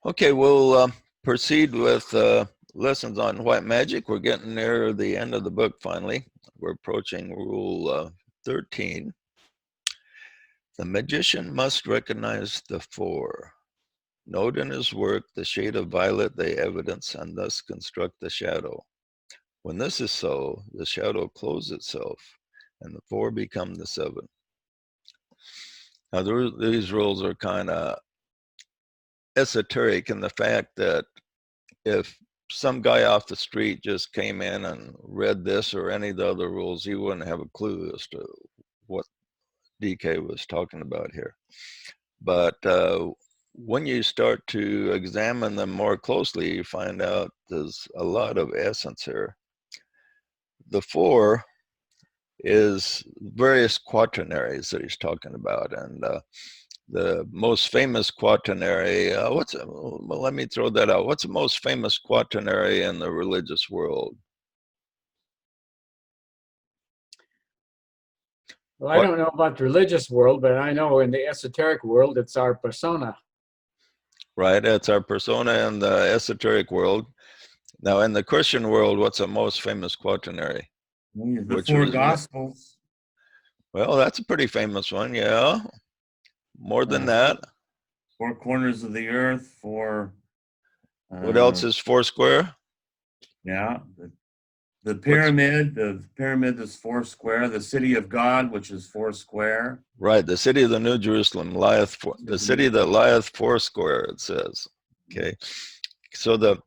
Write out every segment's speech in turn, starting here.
Okay, we'll proceed with lessons on white magic. We're getting near the end of the book finally. We're approaching rule 13. The magician must recognize the four. Note in his work the shade of violet they evidence and thus construct the shadow. When this is so, the shadow closes itself and the four become the seven. Now, these rules are kind of esoteric in the fact that if some guy off the street just came in and read this or any of the other rules, he wouldn't have a clue as to what DK was talking about here. But when you start to examine them more closely, you find out there's a lot of essence here. The four is various quaternaries that he's talking about, and the most famous quaternary, well, let me throw that out. What's the most famous quaternary in the religious world? Well, I don't know about the religious world, but I know in the esoteric world, it's our persona. Right, it's our persona in the esoteric world. Now, in the Christian world, what's the most famous quaternary? The four Gospels. Well, that's a pretty famous one, yeah. More than that. Four corners of the earth, four. What else is four square? Yeah, the pyramid. The pyramid is four square. The city of God, which is four square. Right, the city of the New Jerusalem lieth the city that lieth four square. It says. Okay, so the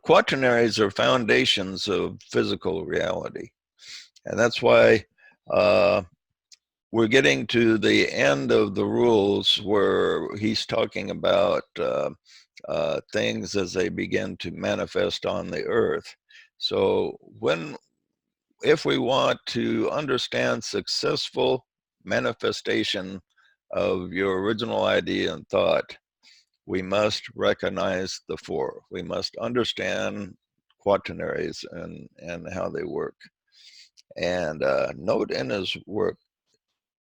quaternaries are foundations of physical reality, and that's why we're getting to the end of the rules where he's talking about things as they begin to manifest on the earth. So if we want to understand successful manifestation of your original idea and thought, we must recognize the four. We must understand quaternaries and how they work. And note in his work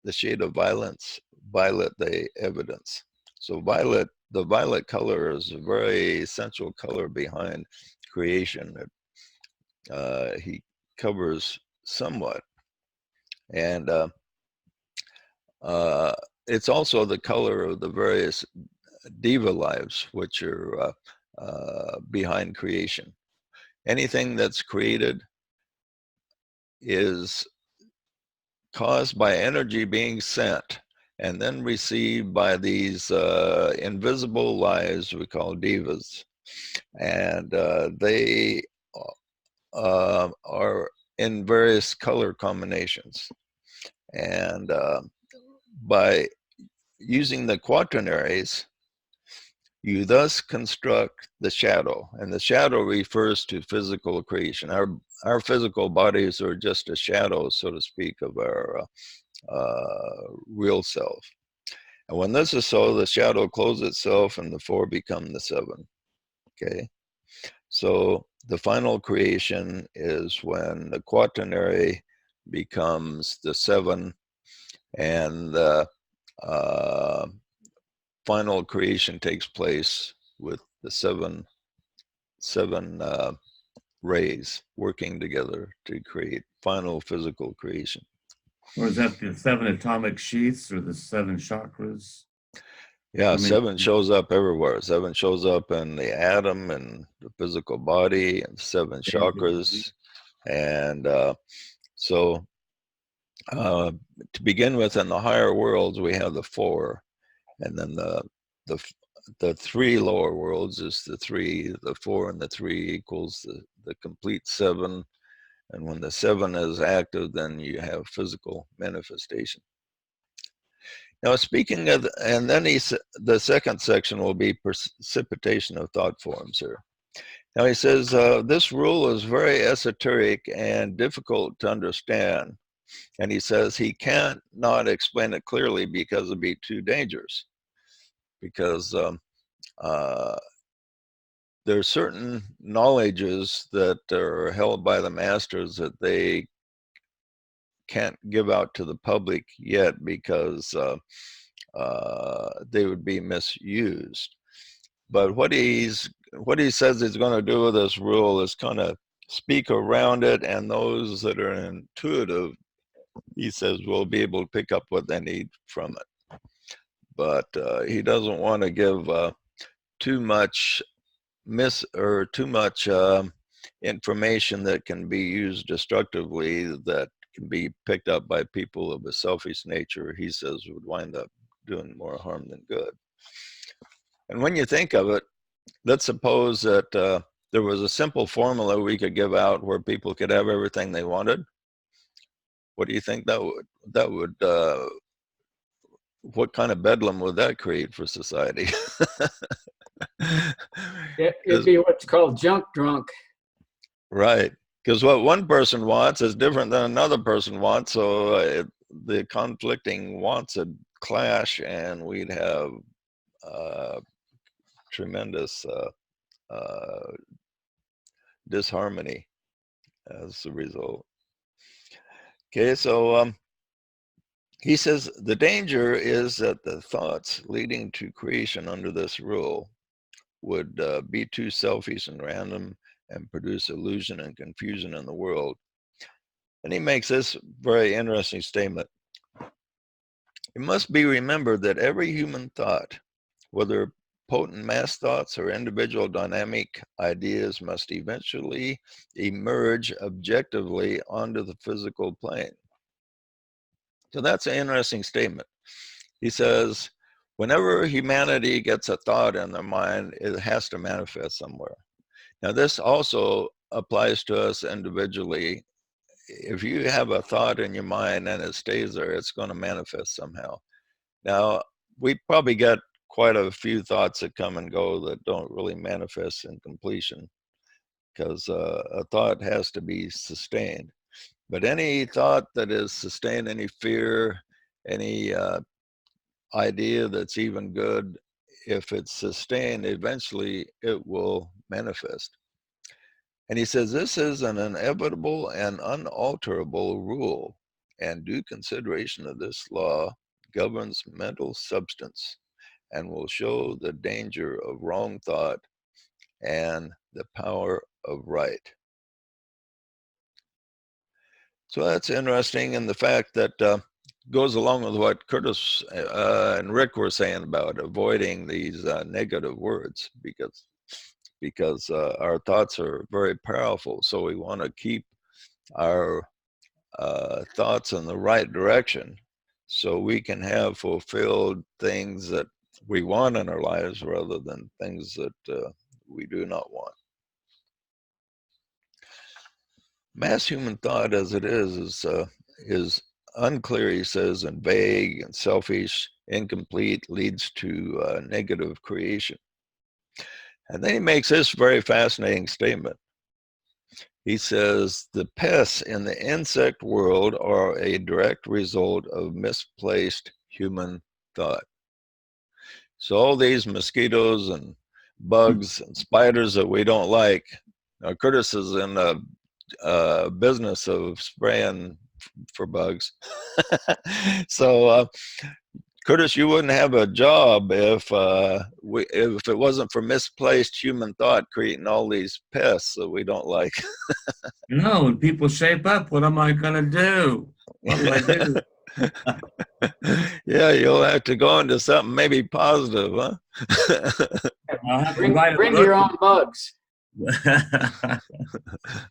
the shade of violet they evidence. So the violet color is a very essential color behind creation that he covers somewhat. And it's also the color of the various diva lives, which are behind creation. Anything that's created is caused by energy being sent and then received by these invisible lives we call divas. And they are in various color combinations. And by using the quaternaries, you thus construct the shadow, and the shadow refers to physical creation. Our physical bodies are just a shadow, so to speak, of our real self. And when this is so, the shadow closes itself and the four become the seven. Okay, so the final creation is when the quaternary becomes the seven, and the final creation takes place with the seven rays working together to create final physical creation. Or is that the seven atomic sheaths or the seven chakras? Yeah, seven shows up everywhere. Seven shows up in the atom and the physical body and seven chakras. And so to begin with, in the higher worlds, we have the four. And then the three lower worlds is the three, the four and the three equals the complete seven. And when the seven is active, then you have physical manifestation. Now, speaking of, and then the second section will be precipitation of thought forms here. Now he says, this rule is very esoteric and difficult to understand. And he says he can't not explain it clearly because it'd be too dangerous. Because there are certain knowledges that are held by the masters that they can't give out to the public yet because they would be misused. But what he says he's going to do with this rule is kind of speak around it, and those that are intuitive, he says, will be able to pick up what they need from it. But he doesn't want to give too much information that can be used destructively, that can be picked up by people of a selfish nature. He says would wind up doing more harm than good. And when you think of it, let's suppose that there was a simple formula we could give out where people could have everything they wanted. What do you think that would what kind of bedlam would that create for society? It'd be what's called junk drunk. Right, because what one person wants is different than another person wants, so the conflicting wants would clash, and we'd have tremendous disharmony as a result. Okay, so he says the danger is that the thoughts leading to creation under this rule would be too selfish and random and produce illusion and confusion in the world. And he makes this very interesting statement. It must be remembered that every human thought, whether potent mass thoughts or individual dynamic ideas, must eventually emerge objectively onto the physical plane. So that's an interesting statement. He says, whenever humanity gets a thought in their mind, it has to manifest somewhere. Now, this also applies to us individually. If you have a thought in your mind and it stays there, it's going to manifest somehow. Now, we probably get quite a few thoughts that come and go that don't really manifest in completion, because a thought has to be sustained. But any thought that is sustained, any fear, any idea that's even good, if it's sustained, eventually it will manifest. And he says this is an inevitable and unalterable rule, and due consideration of this law governs mental substance and will show the danger of wrong thought and the power of right. So that's interesting, and the fact that goes along with what Curtis and Rick were saying about avoiding these negative words, because our thoughts are very powerful. So we want to keep our thoughts in the right direction so we can have fulfilled things that we want in our lives rather than things that we do not want. Mass human thought as it is unclear, he says, and vague and selfish, incomplete, leads to negative creation. And then he makes this very fascinating statement. He says, the pests in the insect world are a direct result of misplaced human thought. So all these mosquitoes and bugs and spiders that we don't like, Curtis is in the business of spraying for bugs. So Curtis, you wouldn't have a job if it wasn't for misplaced human thought creating all these pests that we don't like. No, when people shape up, what am I going to do? What do I do? Yeah, you'll have to go into something maybe positive, huh? I'll have to Bring write a book. your own bugs.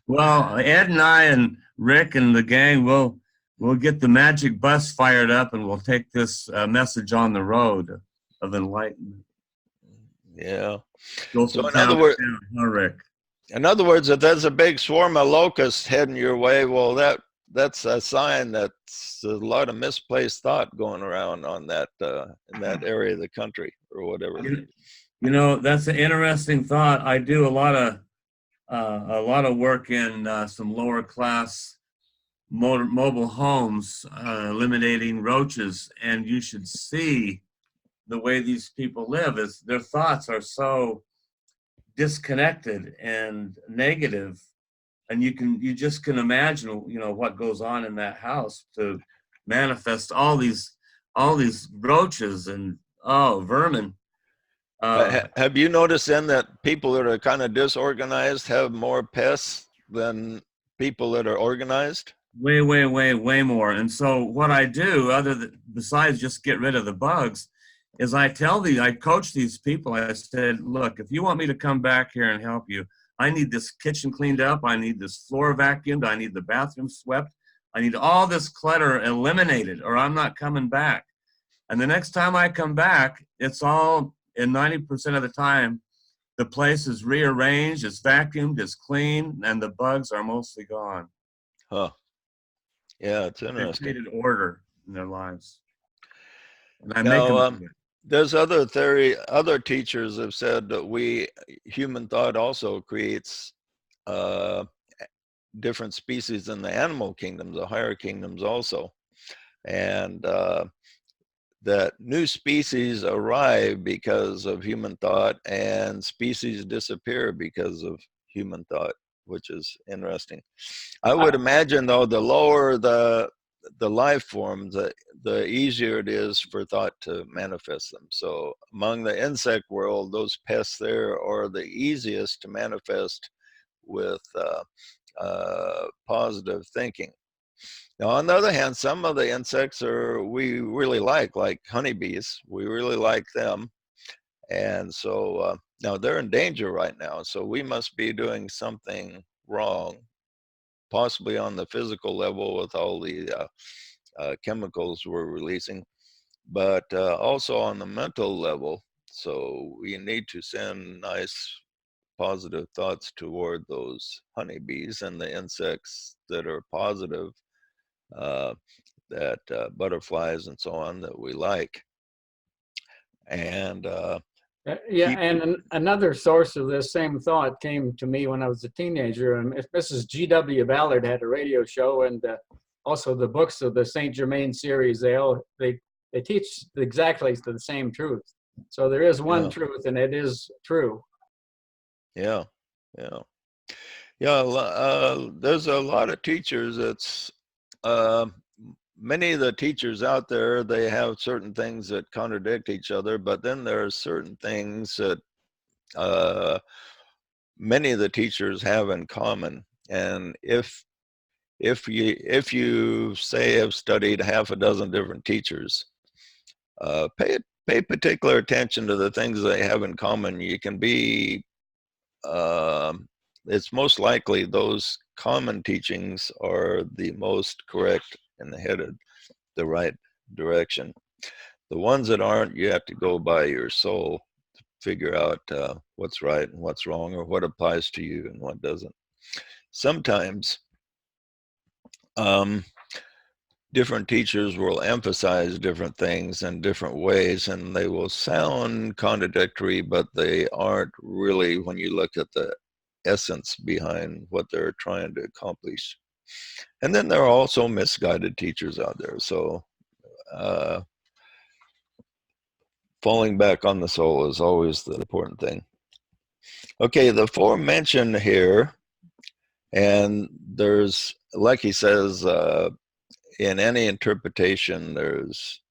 Well, Ed and I and Rick and the gang, we'll get the magic bus fired up, and we'll take this message on the road of enlightenment. Yeah. Go So from in other town words, to town, huh, Rick? in other words, if there's a big swarm of locusts heading your way, well, that's a sign that's a lot of misplaced thought going around on that in that area of the country or whatever. You know, that's an interesting thought. I do a lot of work in some lower class mobile homes, eliminating roaches, and you should see the way these people live. Is their thoughts are so disconnected and negative, and you just can imagine, you know, what goes on in that house to manifest all these roaches and vermin. Have you noticed then that people that are kind of disorganized have more pests than people that are organized? Way, way, way, way more. And so what I do, besides just get rid of the bugs, is I coach these people. I said, look, if you want me to come back here and help you, I need this kitchen cleaned up. I need this floor vacuumed. I need the bathroom swept. I need all this clutter eliminated, or I'm not coming back. And the next time I come back, it's all, in 90% of the time, the place is rearranged, it's vacuumed, it's clean, and the bugs are mostly gone. Huh. Yeah, it's They've interesting. created order in their lives. And I make Now, them do it. there's other teachers have said that human thought also creates different species in the animal kingdoms, the higher kingdoms also. And that new species arrive because of human thought and species disappear because of human thought, which is interesting. I would imagine though, the lower the life forms, the easier it is for thought to manifest them. So among the insect world, those pests there are the easiest to manifest with positive thinking. Now, on the other hand, some of the insects we really like honeybees. We really like them. And so now they're in danger right now. So we must be doing something wrong, possibly on the physical level with all the chemicals we're releasing, but also on the mental level. So we need to send nice positive thoughts toward those honeybees and the insects that are positive, that butterflies and so on that we like. And Yeah, and another source of this same thought came to me when I was a teenager. And Mrs. G.W. Ballard had a radio show, and also the books of the Saint Germain series. They teach exactly the same truth. So there is one truth, and it is true. Yeah. There's a lot of teachers. It's many of the teachers out there, they have certain things that contradict each other, but then there are certain things that many of the teachers have in common. And if you say have studied half a dozen different teachers, pay particular attention to the things they have in common. You can be it's most likely those common teachings are the most correct and headed the right direction. The ones that aren't, you have to go by your soul to figure out what's right and what's wrong, or what applies to you and what doesn't. Sometimes different teachers will emphasize different things in different ways, and they will sound contradictory, but they aren't really when you look at the essence behind what they're trying to accomplish. And then there are also misguided teachers out there. So falling back on the soul is always the important thing. Okay, the four mentioned here, and there's, like he says, in any interpretation, there's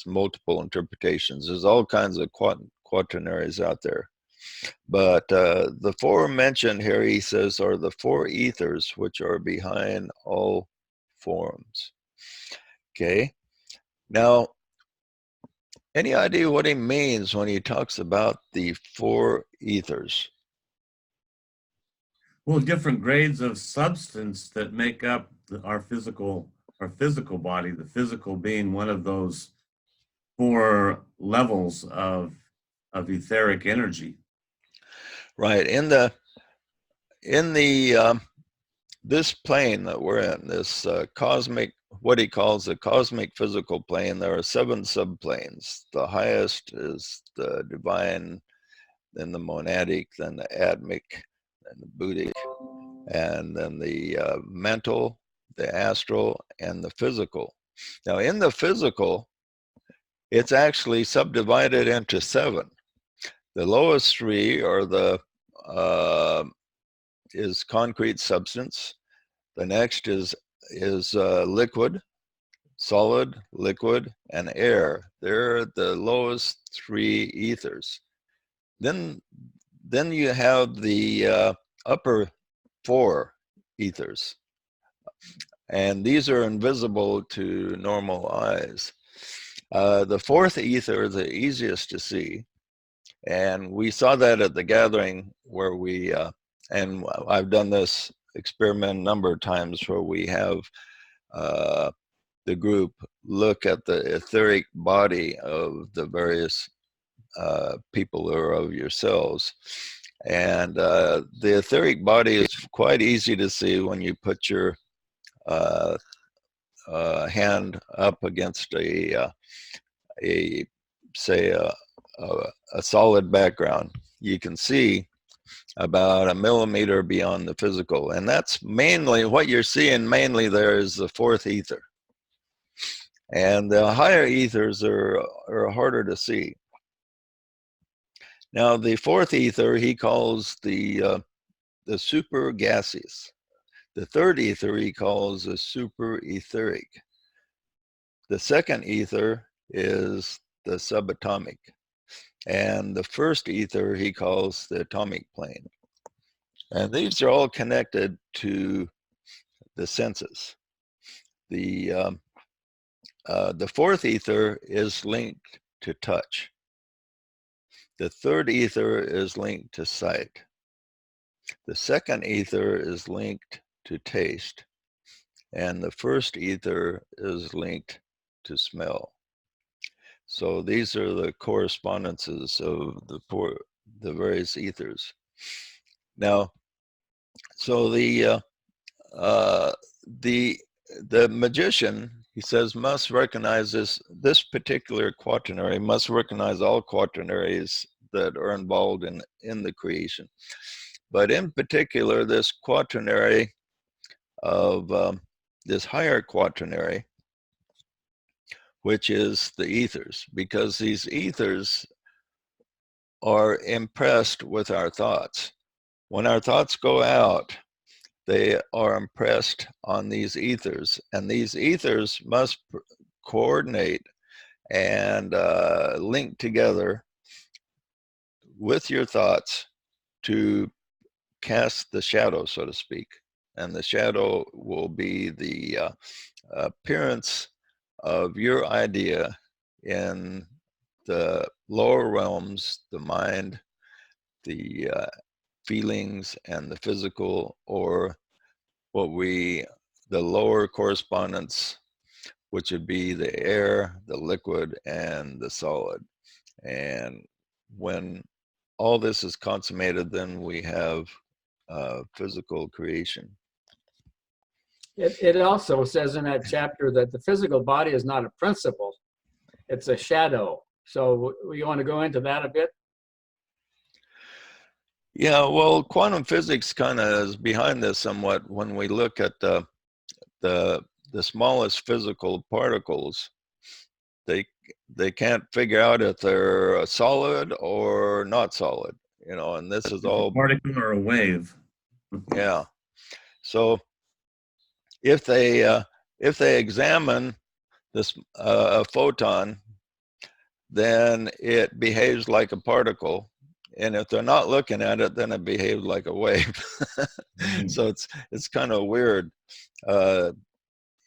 multiple interpretations. There's all kinds of quaternaries out there. But the four mentioned here, he says, are the four ethers which are behind all forms. Okay. Now, any idea what he means when he talks about the four ethers? Well, different grades of substance that make up our physical body, the physical being one of those four levels of etheric energy. Right. In this plane that we're in, this cosmic, what he calls the cosmic physical plane, there are 7 subplanes. The highest is the divine, then the monadic, then the atmic, then the buddhic, and then the mental, the astral, and the physical. Now, in the physical, it's actually subdivided into 7. The lowest 3 are is concrete substance. The next is liquid, solid, liquid, and air. They're the lowest 3 ethers. then you have the upper 4 ethers, and these are invisible to normal eyes. The 4th ether is the easiest to see, and we saw that at the gathering where we, and I've done this experiment a number of times where we have the group look at the etheric body of the various people or of yourselves. And the etheric body is quite easy to see when you put your hand up against a say a solid background. You can see about a millimeter beyond the physical, and that's mainly what you're seeing. Mainly there is the 4th ether, and the higher ethers are harder to see. Now the 4th ether he calls the super gaseous. The 3rd ether he calls the super etheric. The 2nd ether is the subatomic, and the 1st ether he calls the atomic plane. And these are all connected to the senses. The 4th ether is linked to touch. The 3rd ether is linked to sight. The 2nd ether is linked to taste. And the 1st ether is linked to smell. So these are the correspondences of the various ethers. Now, so the magician, he says, must recognize this particular quaternary, must recognize all quaternaries that are involved in the creation. But in particular, this quaternary of this higher quaternary, which is the ethers, because these ethers are impressed with our thoughts. When our thoughts go out, they are impressed on these ethers, and these ethers must coordinate and link together with your thoughts to cast the shadow, so to speak. And the shadow will be the appearance of your idea in the lower realms, the mind, the feelings, and the physical, or the lower correspondence, which would be the air, the liquid, and the solid. And when all this is consummated, then we have physical creation. It also says in that chapter that the physical body is not a principle, it's a shadow. So you want to go into that a bit? Yeah, well, quantum physics kind of is behind this somewhat. When we look at the smallest physical particles, they can't figure out if they're solid or not solid, and this is all a particle or a wave. Yeah. So if they examine this a photon, then it behaves like a particle, and if they're not looking at it, then it behaves like a wave. So it's kind of weird.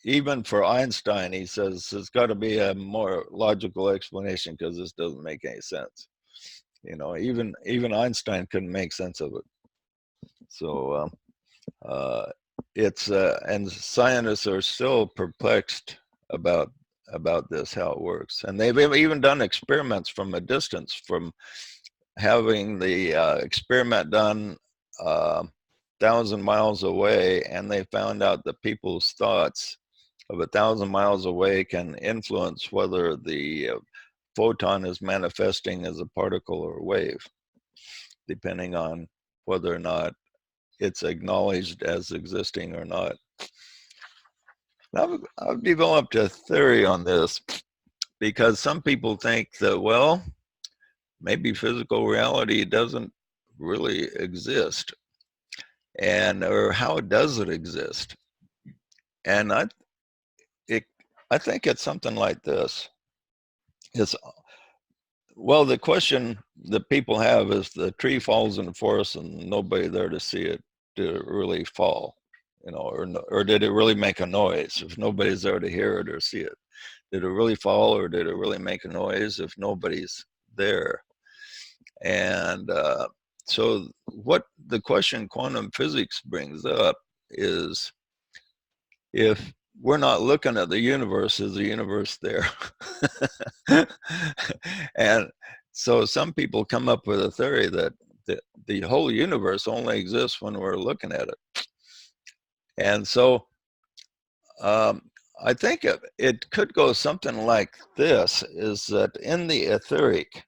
Even for Einstein, he says there's got to be a more logical explanation because this doesn't make any sense. Even Einstein couldn't make sense of it. So it's and scientists are still perplexed about this, how it works, and they've even done experiments from a distance, from having the experiment done 1,000 miles away, and they found out that people's thoughts of 1,000 miles away can influence whether the photon is manifesting as a particle or a wave, depending on whether or not it's acknowledged as existing or not. I've developed a theory on this because some people think that, well, maybe physical reality doesn't really exist, or how does it exist? And I think it's something like this. It's well, the question that people have is, the tree falls in the forest and nobody there to see it. Did it really fall? You know, or did it really make a noise if nobody's there to hear it or see it? Did it really fall, or did it really make a noise if nobody's there? And so what the question quantum physics brings up is, if we're not looking at the universe, is the universe there? And so some people come up with a theory that the whole universe only exists when we're looking at it. And so I think it could go something like this, is that in the etheric,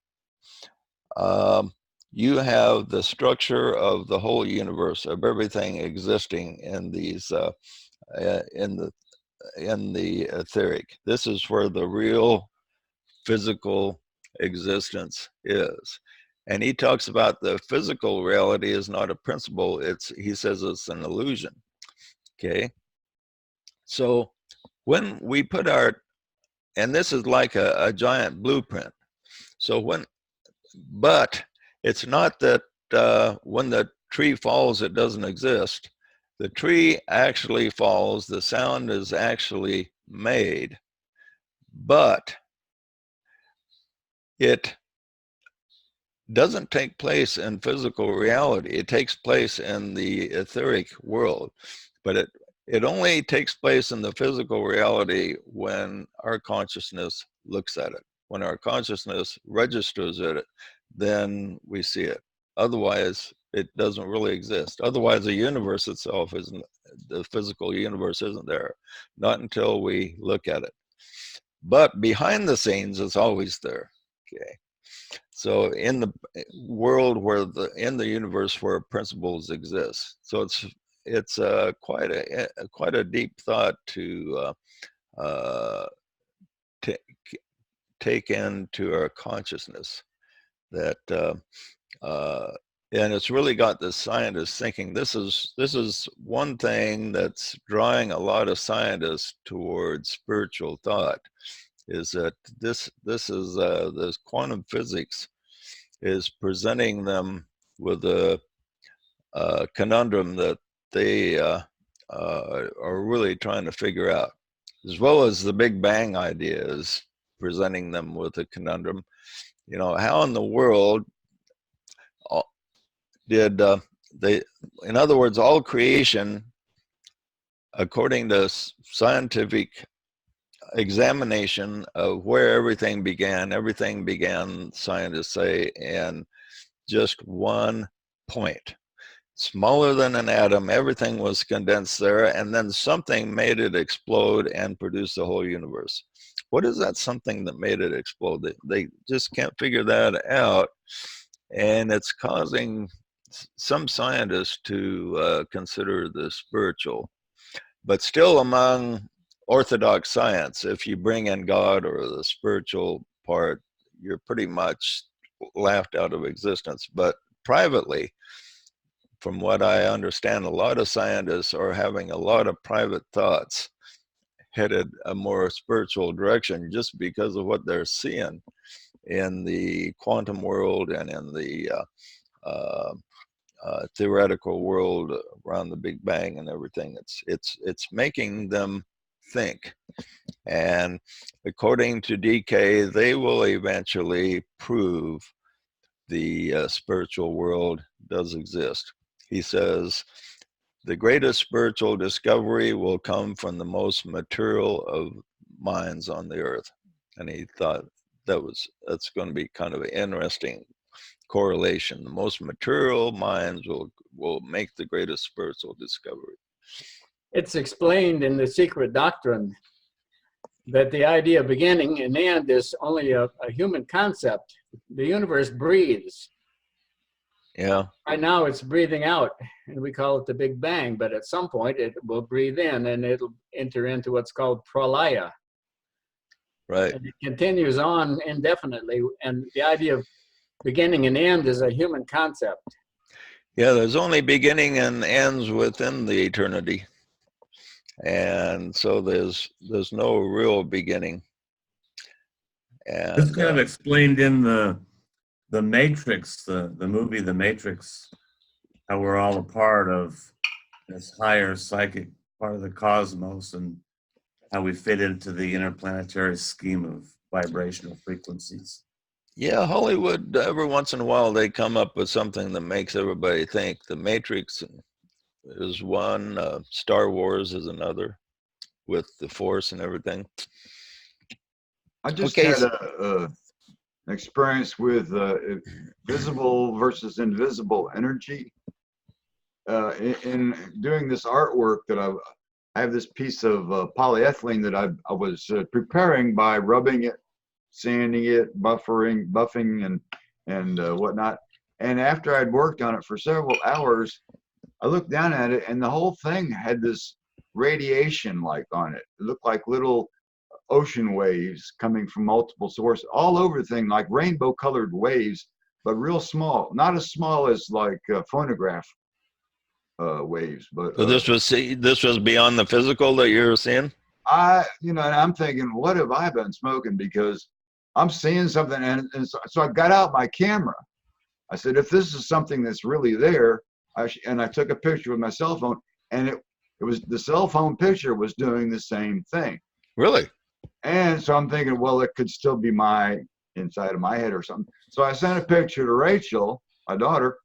you have the structure of the whole universe, of everything existing in these in the etheric. This is where the real physical existence is. And he talks about the physical reality is not a principle. He says it's an illusion. Okay. So when we put and this is like a giant blueprint. So but it's not that when the tree falls, it doesn't exist. The tree actually falls, the sound is actually made, but it doesn't take place in physical reality. It takes place in the etheric world, but it only takes place in the physical reality when our consciousness looks at it. When our consciousness registers it, then we see it. Otherwise, it doesn't really exist. Otherwise, the universe itself isn't, the physical universe isn't there, not until we look at it. But behind the scenes, it's always there. Okay. So in the world in the universe where principles exist. So it's quite a deep thought to take into our consciousness, that and it's really got the scientists thinking. This is one thing that's drawing a lot of scientists towards spiritual thought, is that this quantum physics is presenting them with a conundrum that they are really trying to figure out, as well as the Big Bang idea is presenting them with a conundrum. You know, how in the world did they, in other words, all creation, according to scientific examination of where everything began, scientists say, in just one point. Smaller than an atom, everything was condensed there, and then something made it explode and produce the whole universe. What is that something that made it explode? They just can't figure that out, and it's causing some scientists to consider the spiritual. But still, among orthodox science, if you bring in God or the spiritual part, you're pretty much laughed out of existence. But privately, from what I understand, a lot of scientists are having a lot of private thoughts headed a more spiritual direction, just because of what they're seeing in the quantum world and in the theoretical world around the Big Bang and everything. It's making them think. And according to DK, they will eventually prove the spiritual world does exist. He says, the greatest spiritual discovery will come from the most material of minds on the earth. And he thought that's going to be kind of an interesting correlation. The most material minds will make the greatest spiritual discovery. It's explained in the secret doctrine that the idea of beginning and end is only a human concept. The universe breathes. Yeah. Right now it's breathing out, and we call it the Big Bang, but at some point it will breathe in and it'll enter into what's called pralaya. Right. And it continues on indefinitely, and the idea of beginning and end is a human concept. Yeah, there's only beginning and ends within the eternity. And so there's no real beginning. This And kind of explained in the Matrix, the movie The Matrix, how we're all a part of this higher psychic part of the cosmos and how we fit into the interplanetary scheme of vibrational frequencies. yeah, Hollywood, every once in a while, they come up with something that makes everybody think. The Matrix is one, Star Wars is another, with the Force and everything. I just Okay. had an experience with visible versus invisible energy. In doing this artwork that I have this piece of polyethylene that I was preparing by rubbing it, sanding it, buffing and whatnot. And after I'd worked on it for several hours, I looked down at it and the whole thing had this radiation like on it. It looked like little ocean waves coming from multiple sources all over the thing, like rainbow colored waves, but real small, not as small as like phonograph waves. But So this was beyond the physical that you were seeing? and I'm thinking, what have I been smoking? Because I'm seeing something. And so I got out my camera. I said, if this is something that's really there, and I took a picture with my cell phone, and it was the cell phone picture was doing the same thing. Really? And so I'm thinking, well, it could still be my inside of my head or something. So I sent a picture to Rachel, my daughter,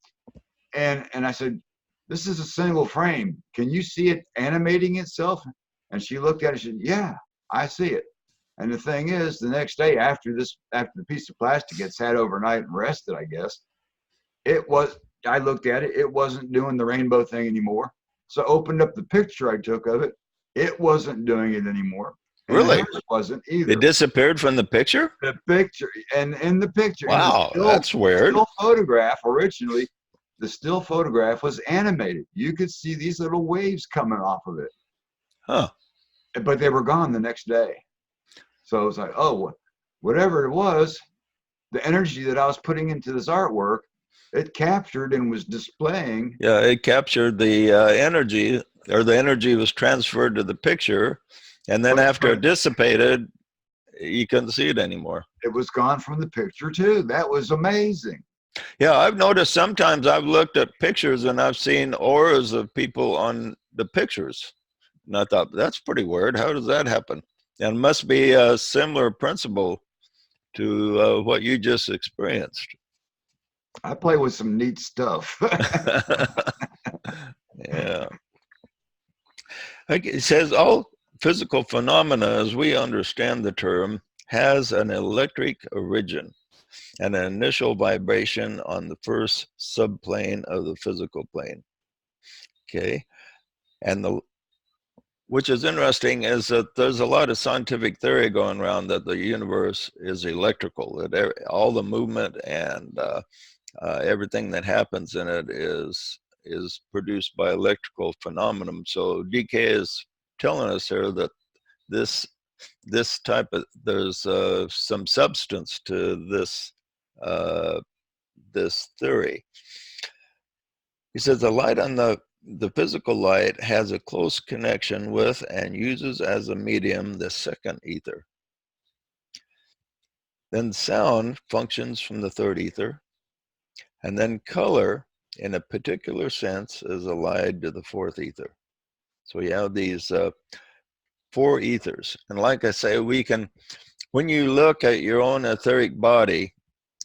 and I said, this is a single frame. Can you see it animating itself? And she looked at it and said, yeah, I see it. And the thing is, the next day after the piece of plastic had sat overnight and rested, I guess, I looked at it, it wasn't doing the rainbow thing anymore. So I opened up the picture I took of it. It wasn't doing it anymore. And Really? it wasn't either. It disappeared from the picture? The picture, and in the picture, Wow, that's weird. Still photograph originally, the still photograph was animated. You could see these little waves coming off of it. Huh. But they were gone the next day. So it was like, oh, whatever it was, the energy that I was putting into this artwork, it captured and was displaying. Yeah, it captured the energy, or the energy was transferred to the picture, and then after it dissipated, you couldn't see it anymore. It was gone from the picture too. That was amazing. Yeah, I've noticed sometimes I've looked at pictures and I've seen auras of people on the pictures. And I thought, that's pretty weird. How does that happen? And it must be a similar principle to what you just experienced. I play with some neat stuff. Yeah. Okay, it says all physical phenomena, as we understand the term, has an electric origin and an initial vibration on the first subplane of the physical plane. Okay. And which is interesting is that there's a lot of scientific theory going around that the universe is electrical, that all the movement and everything that happens in it is produced by electrical phenomenon. So DK is telling us here that this type of, there's some substance to this this theory. He says the light on the physical light has a close connection with and uses as a medium the second ether. Then sound functions from the third ether, and then color in a particular sense is allied to the fourth ether. So you have these four ethers. And like I say, when you look at your own etheric body,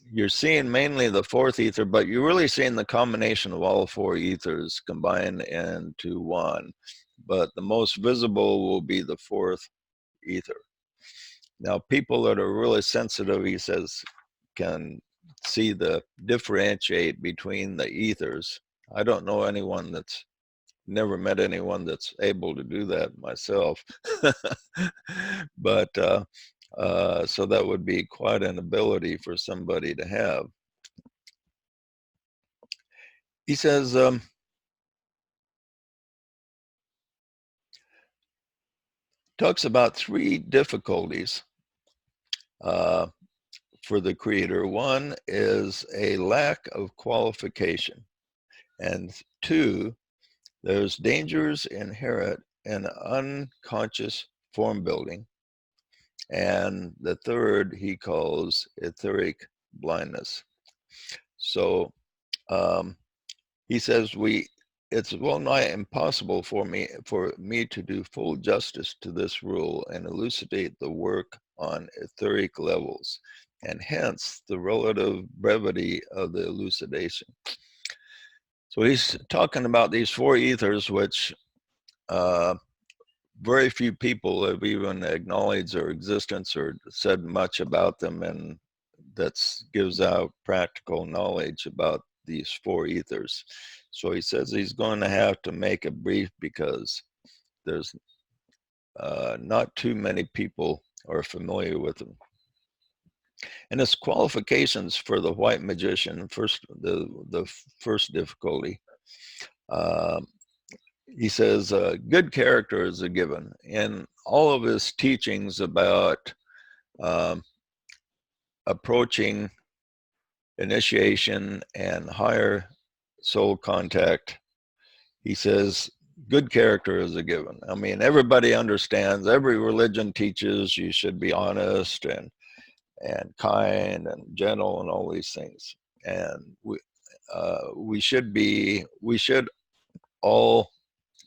you're seeing mainly the fourth ether, but you're really seeing the combination of all four ethers combined into one. But the most visible will be the fourth ether. Now, people that are really sensitive, he says, can see differentiate between the ethers. I don't know anyone that's never met anyone that's able to do that myself. But so that would be quite an ability for somebody to have. He says, talks about three difficulties for the creator. One is a lack of qualification. And two, there's dangers inherent in unconscious form building. and the third he calls etheric blindness. So he says it's well nigh impossible for me to do full justice to this rule and elucidate the work on etheric levels, and hence the relative brevity of the elucidation. So he's talking about these four ethers, which very few people have even acknowledged their existence or said much about them, and that gives out practical knowledge about these four ethers. So he says he's going to have to make it brief because there's not too many people are familiar with them. And his qualifications for the white magician, the first difficulty, he says good character is a given. In all of his teachings about approaching initiation and higher soul contact, he says good character is a given. I mean, everybody understands, every religion teaches you should be honest and kind and gentle and all these things. And we should all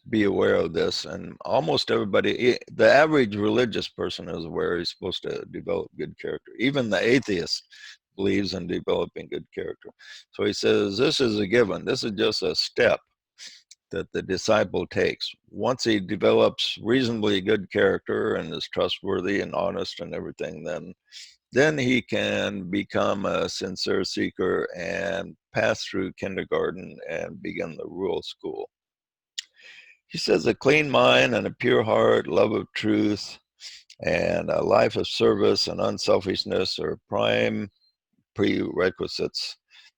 be aware of this, and almost everybody, the average religious person is aware he's supposed to develop good character. Even the atheist believes in developing good character. So he says this is a given. This is just a step that the disciple takes. Once he develops reasonably good character and is trustworthy and honest and everything, then he can become a sincere seeker and pass through kindergarten and begin the rural school. He says a clean mind and a pure heart, love of truth, and a life of service and unselfishness are prime prerequisites.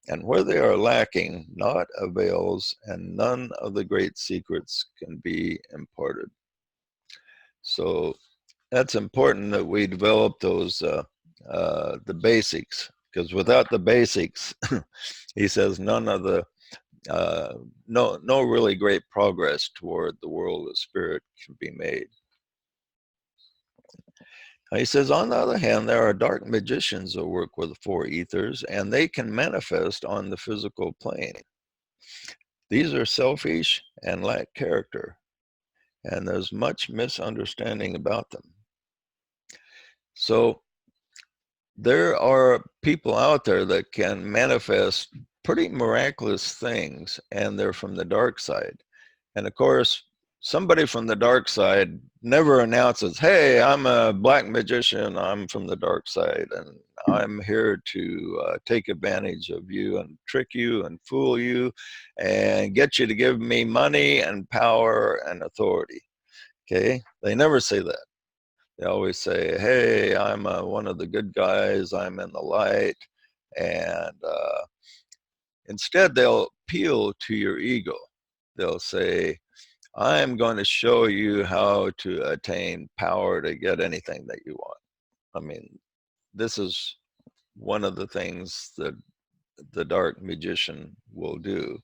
And where they are lacking, naught avails, and none of the great secrets can be imparted. So that's important that we develop those, the basics, because without the basics, he says none of the no really great progress toward the world of spirit can be made. He says, on the other hand, there are dark magicians that work with the four ethers, and they can manifest on the physical plane. These are selfish and lack character, and there's much misunderstanding about them. So there are people out there that can manifest pretty miraculous things, and they're from the dark side. And of course, somebody from the dark side never announces, hey, I'm a black magician, I'm from the dark side, and I'm here to take advantage of you and trick you and fool you and get you to give me money and power and authority. Okay? They never say that. They always say, hey, I'm one of the good guys, I'm in the light. And instead, they'll appeal to your ego. They'll say, I'm going to show you how to attain power to get anything that you want. I mean, this is one of the things that the dark magician will do.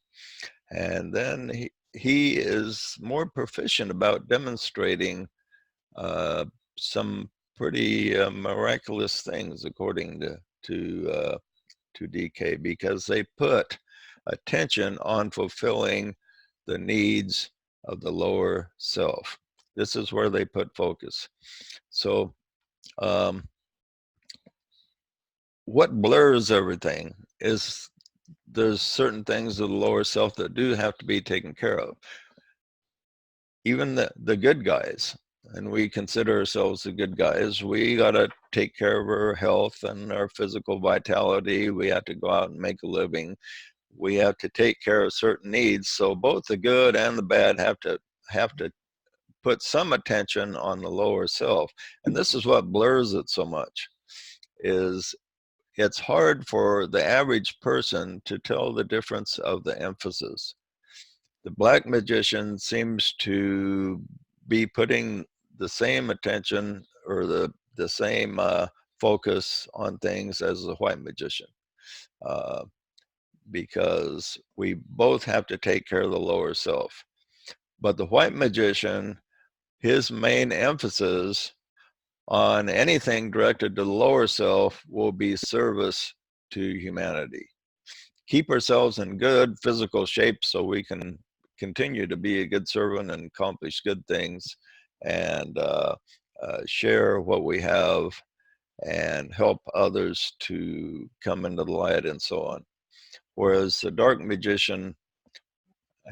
And then he is more proficient about demonstrating some pretty miraculous things, according to DK, because they put attention on fulfilling the needs of the lower self. This is where they put focus. So what blurs everything is there's certain things of the lower self that do have to be taken care of. Even the good guys, and we consider ourselves the good guys, we got to take care of our health and our physical vitality. We have to go out and make a living. We have to take care of certain needs. So both the good and the bad have to put some attention on the lower self. And this is what blurs it so much, is it's hard for the average person to tell the difference of the emphasis. The black magician seems to be putting the same attention or the same focus on things as the white magician, because we both have to take care of the lower self. But the white magician, his main emphasis on anything directed to the lower self will be service to humanity. Keep ourselves in good physical shape so we can continue to be a good servant and accomplish good things, and share what we have and help others to come into the light and so on. Whereas the dark magician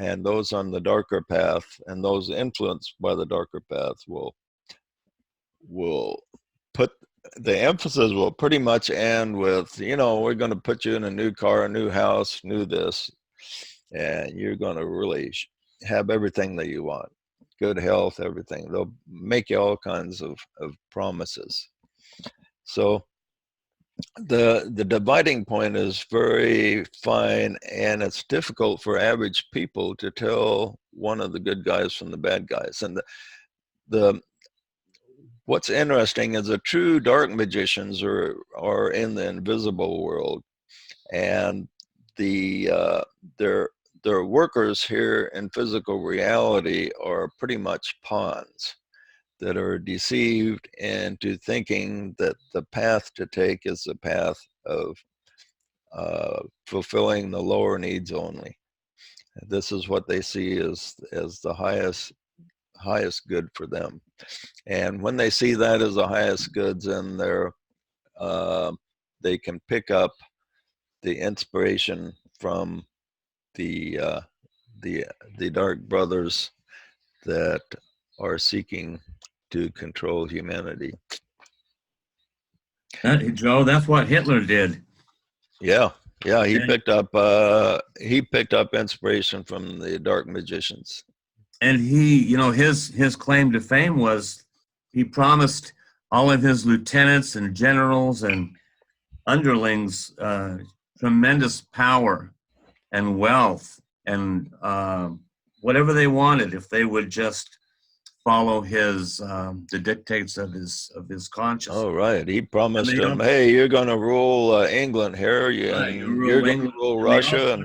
and those on the darker path and those influenced by the darker path will put the emphasis will pretty much end with, you know, we're going to put you in a new car, a new house, new this, and you're going to really have everything that you want, good health, everything. They'll make you all kinds of promises. So the dividing point is very fine, and it's difficult for average people to tell one of the good guys from the bad guys. And the what's interesting is the true dark magicians are in the invisible world, and their workers here in physical reality are pretty much pawns that are deceived into thinking that the path to take is the path of fulfilling the lower needs only. This is what they see as the highest good for them. And when they see that as the highest goods, then they can pick up the inspiration from the dark brothers that are seeking to control humanity. Joe, that's what Hitler did. Yeah, he picked up inspiration from the dark magicians. And he, you know, his claim to fame was he promised all of his lieutenants and generals and underlings tremendous power and wealth and whatever they wanted if they would just follow his the dictates of his conscience. Oh, right. He promised them, hey, you're going to rule England here, you're going to rule Russia.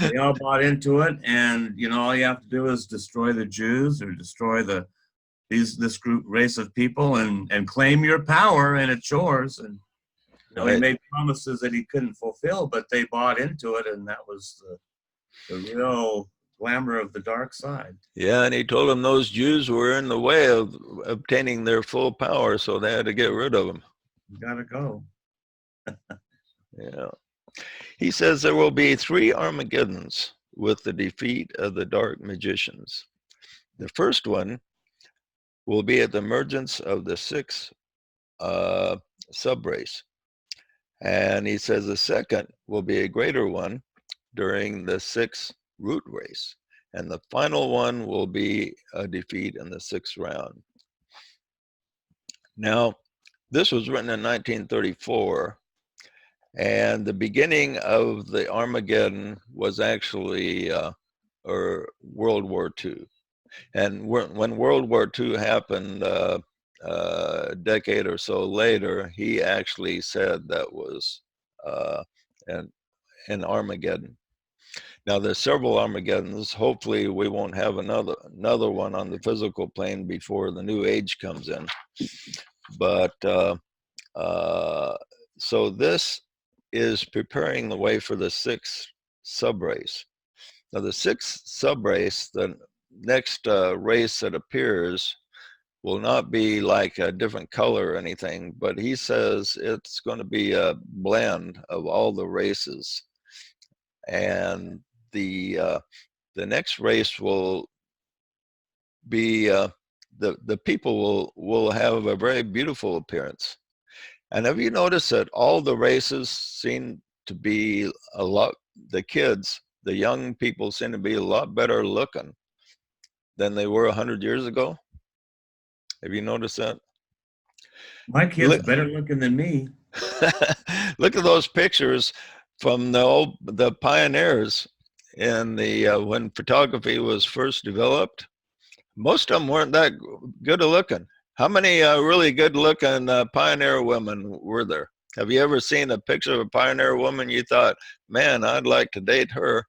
They all bought into it, and you know, all you have to do is destroy the Jews or destroy this race of people, and claim your power, and it's yours. And you know, he made promises that he couldn't fulfill, but they bought into it, and that was the real glamour of the dark side. Yeah, and he told them those Jews were in the way of obtaining their full power, so they had to get rid of them. You gotta go. Yeah. He says there will be 3 Armageddons with the defeat of the dark magicians. The first one will be at the emergence of the 6th subrace. And he says the second will be a greater one during the 6th root race. And the final one will be a defeat in the 6th round. Now, this was written in 1934. And the beginning of the Armageddon was actually World War II. And when World War II happened a decade or so later, he actually said that was an Armageddon. Now there's several Armageddons. Hopefully we won't have another one on the physical plane before the new age comes in. But so this is preparing the way for the 6th subrace. Now the 6th subrace, the next race that appears, will not be like a different color or anything, but he says it's going to be a blend of all the races. And the next race will be the people will have a very beautiful appearance. And have you noticed that all the races seem to be the kids, the young people seem to be a lot better looking than they were 100 years ago? Have you noticed that? My kid's better looking than me. Look at those pictures from the pioneers in when photography was first developed. Most of them weren't that good looking. How many really good looking pioneer women were there? Have you ever seen a picture of a pioneer woman you thought, man, I'd like to date her?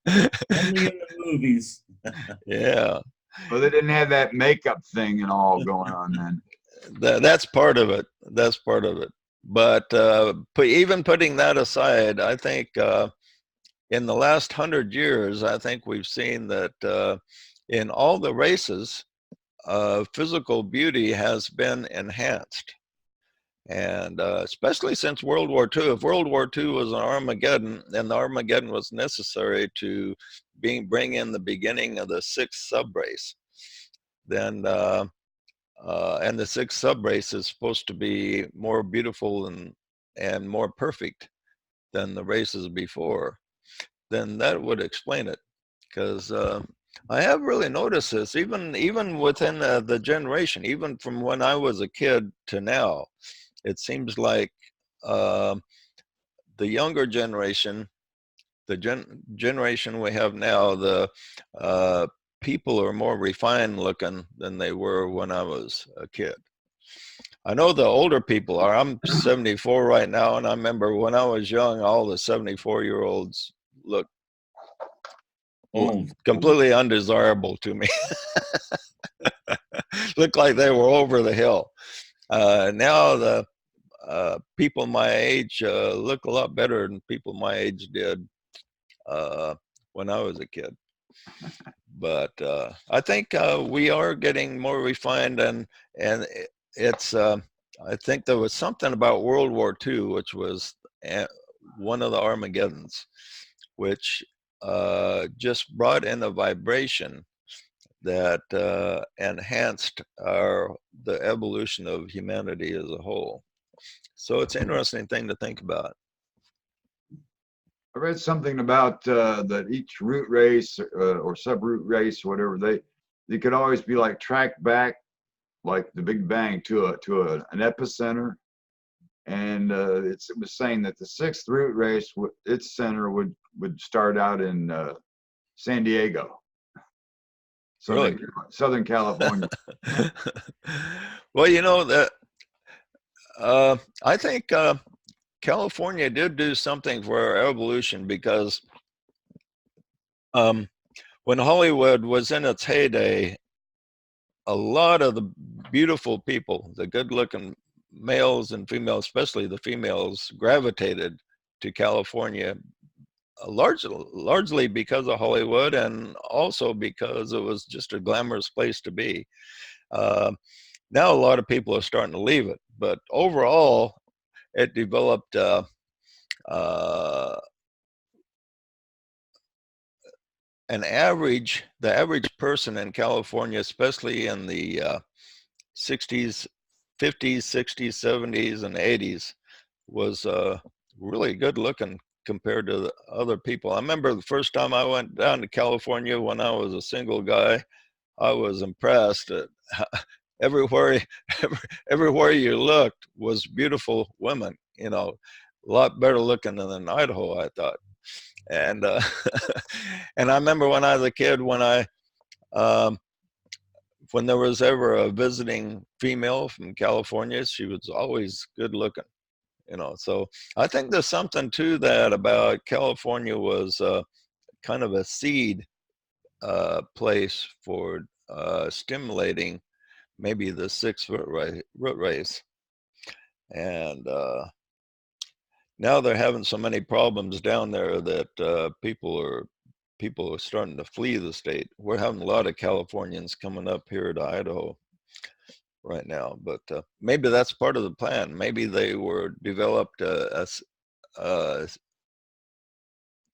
Only in the movies. Yeah. Well, they didn't have that makeup thing and all going on then. That's part of it. That's part of it. But even putting that aside, I think in the last 100 years, I think we've seen that in all the races, physical beauty has been enhanced. And especially since World War II, if World War II was an Armageddon, and the Armageddon was necessary to bring in the beginning of the sixth subrace, then and the sixth subrace is supposed to be more beautiful and more perfect than the races before, then that would explain it. Because I have really noticed this, even within the generation, even from when I was a kid to now, it seems like the younger generation, the generation we have now, the people are more refined looking than they were when I was a kid. I know the older people are. I'm 74 right now, and I remember when I was young, all the 74-year-olds looked Old. completely undesirable to me. Looked like they were over the hill. Now the people my age look a lot better than people my age did when I was a kid. But I think we are getting more refined, and it's. I think there was something about World War II, which was one of the Armageddons, which just brought in a vibration that enhanced the evolution of humanity as a whole. So it's an interesting thing to think about. I read something about that each root race or sub-root race, whatever, they could always be like tracked back, like the Big Bang, to an epicenter. And it was saying that the sixth root race, its center would start out in San Diego, Southern California. Well, you know that I think California did do something for our evolution, because when Hollywood was in its heyday, a lot of the beautiful people, the good-looking males and females, especially the females, gravitated to California, largely because of Hollywood, and also because it was just a glamorous place to be. Now a lot of people are starting to leave it, but overall, it developed the average person in California, especially in the 60s, 50s, 60s, 70s, and 80s, was really good looking compared to the other people. I remember the first time I went down to California when I was a single guy, I was impressed at everywhere you looked was beautiful women, you know, a lot better looking than in Idaho, I thought. And and I remember when I was a kid, when there was ever a visiting female from California, she was always good looking, you know. So I think there's something to that about California was kind of a seed place for stimulating maybe the sixth root race. And now they're having so many problems down there that people are starting to flee the state. We're having a lot of Californians coming up here to Idaho right now, but maybe that's part of the plan. Maybe they were developed a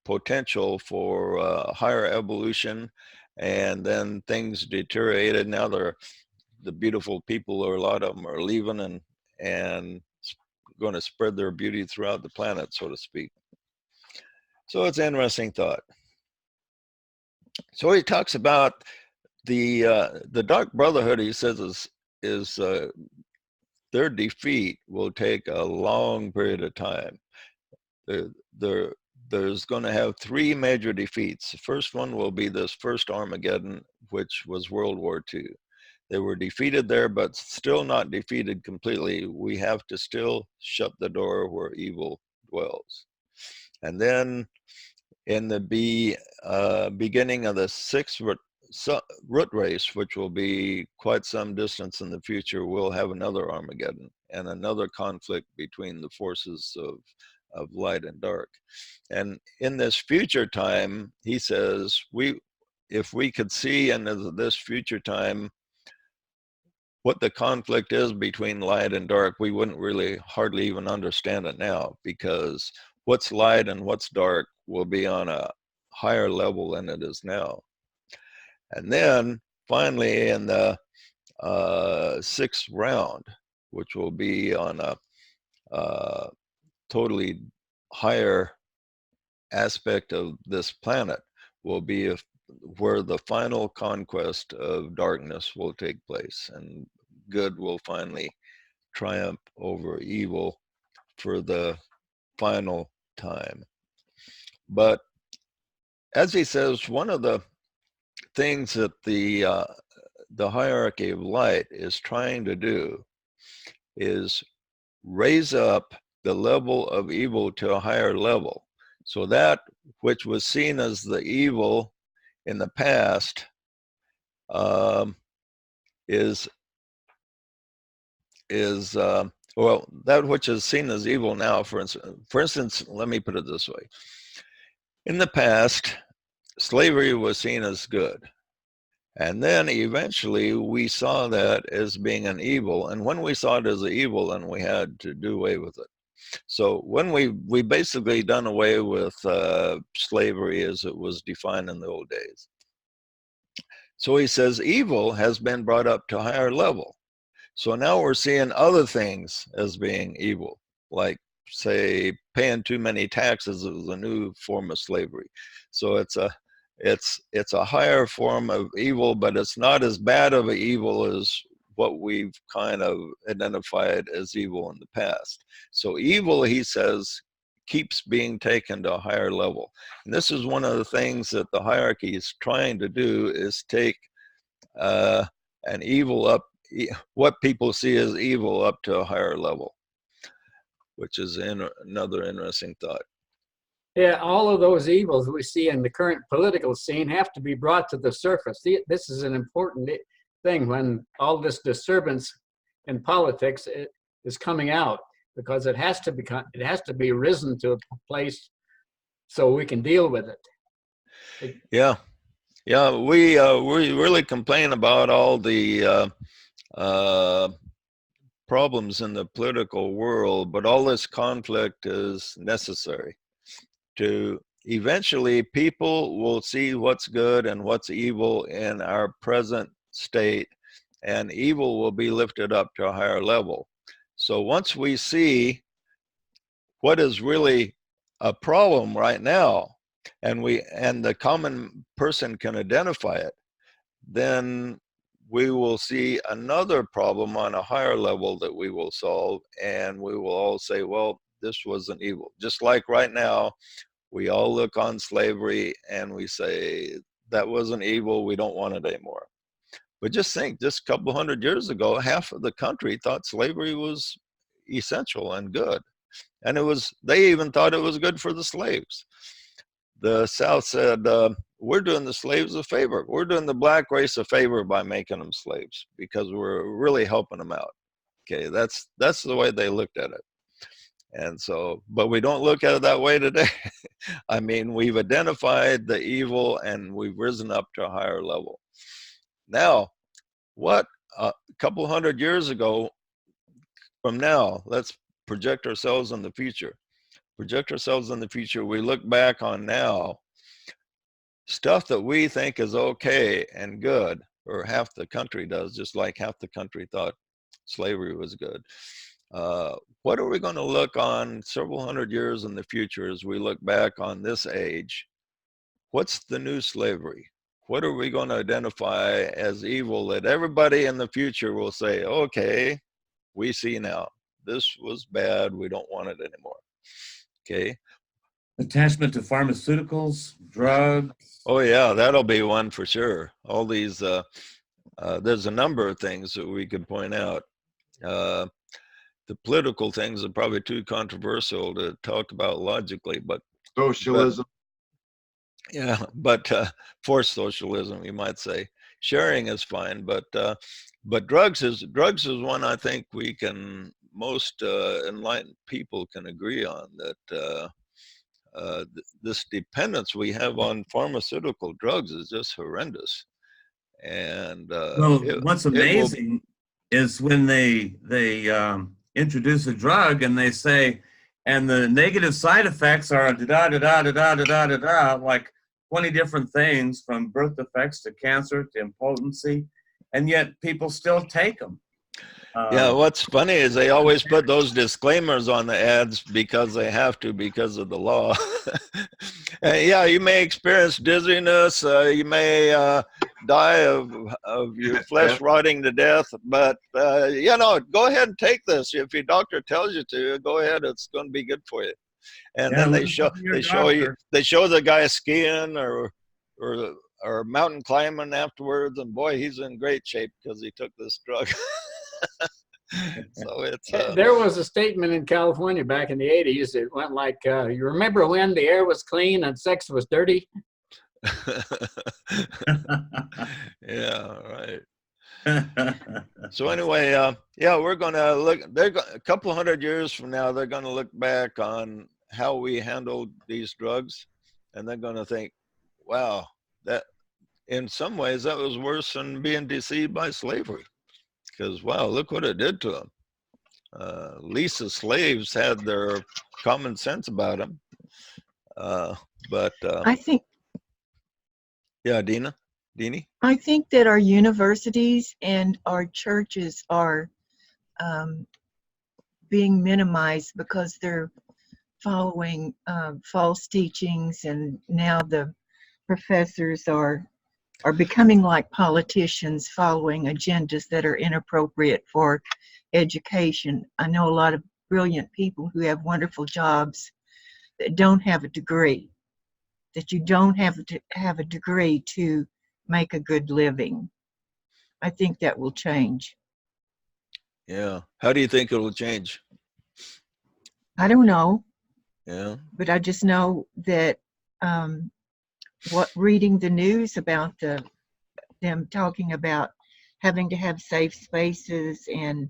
potential for higher evolution, and then things deteriorated. Now the beautiful people, or a lot of them, are leaving and going to spread their beauty throughout the planet, so to speak. So it's an interesting thought. So he talks about the Dark Brotherhood. He says is their defeat will take a long period of time. There's going to have three major defeats. The first one will be this first Armageddon, which was World War II. They were defeated there, but still not defeated completely. We have to still shut the door where evil dwells. And then in the beginning of the sixth root race, which will be quite some distance in the future, we'll have another Armageddon and another conflict between the forces of light and dark. And in this future time, he says, if we could see in this future time what the conflict is between light and dark, we wouldn't really hardly even understand it now, because what's light and what's dark will be on a higher level than it is now. And then finally in the sixth round, which will be on a totally higher aspect of this planet, will be where the final conquest of darkness will take place, and good will finally triumph over evil for the final time. But as he says, one of the things that the hierarchy of light is trying to do is raise up the level of evil to a higher level. So that which was seen as the evil in the past is well, that which is seen as evil now, for instance, let me put it this way. In the past, slavery was seen as good. And then eventually we saw that as being an evil. And when we saw it as an evil, then we had to do away with it. So when we basically done away with slavery as it was defined in the old days. So he says evil has been brought up to a higher level. So now we're seeing other things as being evil, like say paying too many taxes is a new form of slavery. So it's a higher form of evil, but it's not as bad of an evil as what we've kind of identified as evil in the past. So evil, he says, keeps being taken to a higher level. And this is one of the things that the hierarchy is trying to do, is take an evil up, what people see as evil, up to a higher level, which is another interesting thought. Yeah, all of those evils we see in the current political scene have to be brought to the surface. This is an important thing when all this disturbance in politics is coming out, because it has to be risen to a place so we can deal with it. Yeah, we really complain about all the problems in the political world, but all this conflict is necessary. To eventually, people will see what's good and what's evil in our present state, and evil will be lifted up to a higher level. So once we see what is really a problem right now, and the common person can identify it, then we will see another problem on a higher level that we will solve, and we will all say, well, this wasn't evil. Just like right now, we all look on slavery and we say, that wasn't evil, we don't want it anymore. But just think, just a couple hundred years ago, half of the country thought slavery was essential and good. And they even thought it was good for the slaves. The South said, we're doing the slaves a favor. We're doing the black race a favor by making them slaves, because we're really helping them out. Okay, that's the way they looked at it. And so, but we don't look at it that way today. I mean, we've identified the evil and we've risen up to a higher level. Now, what a couple hundred years ago from now, let's project ourselves in the future. Project ourselves in the future. We look back on now, stuff that we think is okay and good, or half the country does, just like half the country thought slavery was good. What are we going to look on several hundred years in the future as we look back on this age? What's the new slavery? What are we going to identify as evil that everybody in the future will say, okay, we see now, this was bad, we don't want it anymore. Okay. Attachment to pharmaceuticals, drugs. Oh yeah, that'll be one for sure. All these, there's a number of things that we could point out. The political things are probably too controversial to talk about logically, but Socialism. Yeah, but forced socialism, you might say. Sharing is fine, but drugs is one I think we can most enlightened people can agree on that this dependence we have on pharmaceutical drugs is just horrendous, and Well, what's it will. amazing is when they introduce a drug and they say, and the negative side effects are da da da da da da da da da, like 20 different things from birth defects to cancer to impotency, and yet people still take them. Yeah, what's funny is they always put those disclaimers on the ads because they have to, because of the law. Yeah, you may experience dizziness, you may die of your flesh rotting to death, but go ahead and take this. If your doctor tells you to, go ahead. It's going to be good for you. And Yeah, then they listen to your doctor. show the guy skiing or mountain climbing afterwards, and boy, he's in great shape because he took this drug. So it's there was a statement in California back in the 80s. It went like, you remember when the air was clean and sex was dirty? yeah, right. So anyway, we're gonna look. A couple hundred years from now, they're gonna look back on how we handled these drugs, and they're gonna think, "Wow, that in some ways that was worse than being deceived by slavery." Because wow, look what it did to them. At least the slaves had their common sense about them. I think Yeah, Deanie? I think that our universities and our churches are being minimized because they're following false teachings, and now the professors are becoming like politicians, following agendas that are inappropriate for education. I know a lot of brilliant people who have wonderful jobs that don't have a degree, that you don't have to have a degree to make a good living. I think that will change. Yeah. How do you think it will change? I don't know, Yeah. but I just know that reading the news about them talking about having to have safe spaces and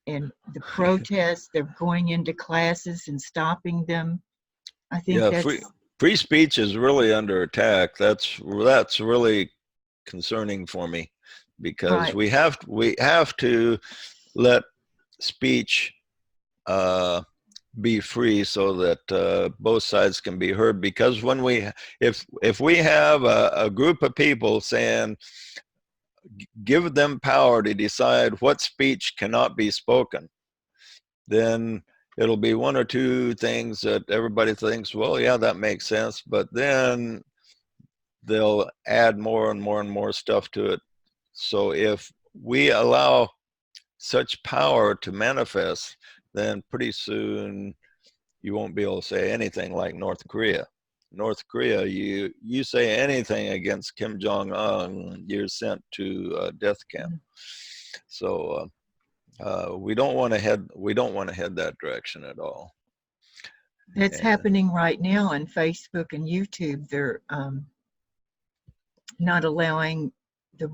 the protests, they're going into classes and stopping them. I think Yeah, that's free speech is really under attack. That's really concerning for me, because right. we have to let speech be free so that both sides can be heard. Because when if we have a group of people saying, give them power to decide what speech cannot be spoken, then it'll be one or two things that everybody thinks, well, yeah, that makes sense. But then they'll add more and more and more stuff to it. So if we allow such power to manifest, then pretty soon you won't be able to say anything like North Korea. North Korea, you say anything against Kim Jong-un, you're sent to a death camp. So we don't want to head that direction at all. That's happening right now on Facebook and YouTube. They're not allowing the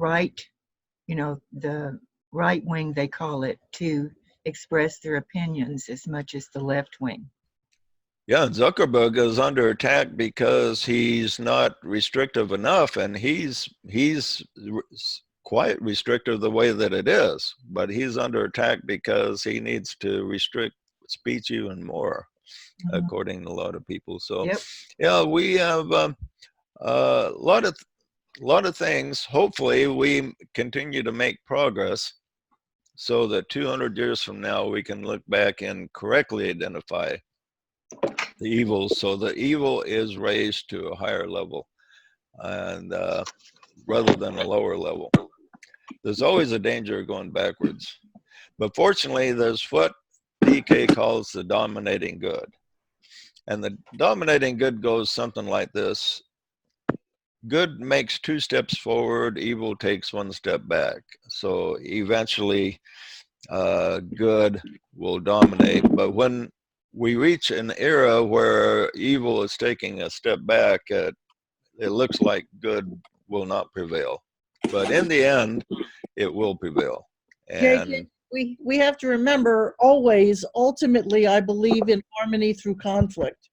the right wing, they call it, to express their opinions as much as the left wing. Yeah, Zuckerberg is under attack because he's not restrictive enough, and he's quite restrictive the way that it is, but he's under attack because he needs to restrict speech even more, according to a lot of people. So yeah, we have a lot of things. Hopefully we continue to make progress so that 200 years from now we can look back and correctly identify the evils, so the evil is raised to a higher level, and rather than a lower level. There's always a danger of going backwards, but fortunately there's what DK calls the dominating good, and the dominating good goes something like this: good makes 2 steps forward, evil takes 1 step back. So eventually good will dominate. But when we reach an era where evil is taking a step back, it looks like good will not prevail. But in the end, it will prevail. Jake, And we have to remember always, ultimately, I believe in harmony through conflict.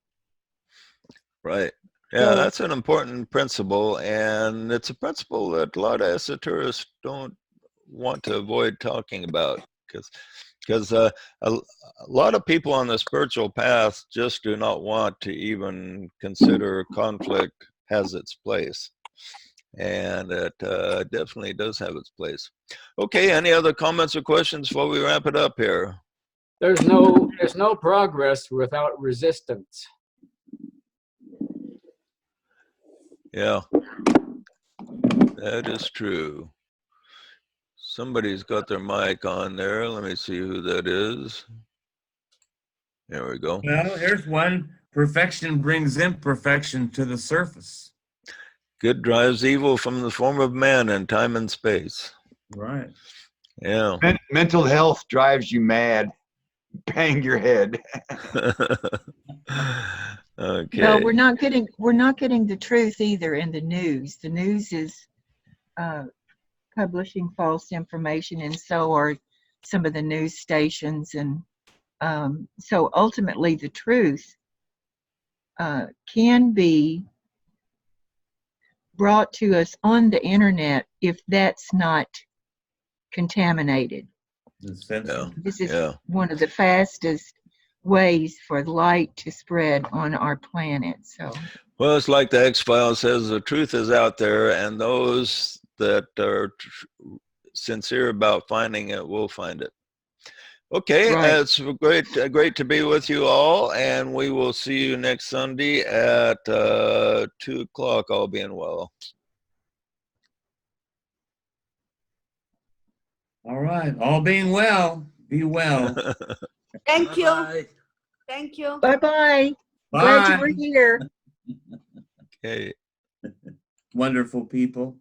right. Yeah, So- that's an important principle. And it's a principle that a lot of esoterists don't want to avoid talking about, because a lot of people on the spiritual path just do not want to even consider conflict has its place. And it definitely does have its place. Okay, any other comments or questions before we wrap it up here? There's no progress without resistance. Yeah, that is true. Somebody's got their mic on there. Let me see who that is. There we go. Well, here's one. Perfection brings imperfection to the surface. Good drives evil from the form of man in time and space. Right. Yeah. Mental health drives you mad. Bang your head. Okay. No, we're not getting the truth either in the news. The news is publishing false information, and so are some of the news stations. And so ultimately, the truth can be brought to us on the internet if that's not contaminated. The censored. This is Yeah. one of the fastest ways for light to spread on our planet. So, Well, it's like the X-Files says, the truth is out there, and those that are sincere about finding it will find it. Okay, Right. it's great to be with you all, and we will see you next Sunday at 2 o'clock, all being well. All right. All being well. Be well. Thank you. Bye-bye. Thank you. bye-bye. Glad you were Bye. here. Okay. Wonderful people.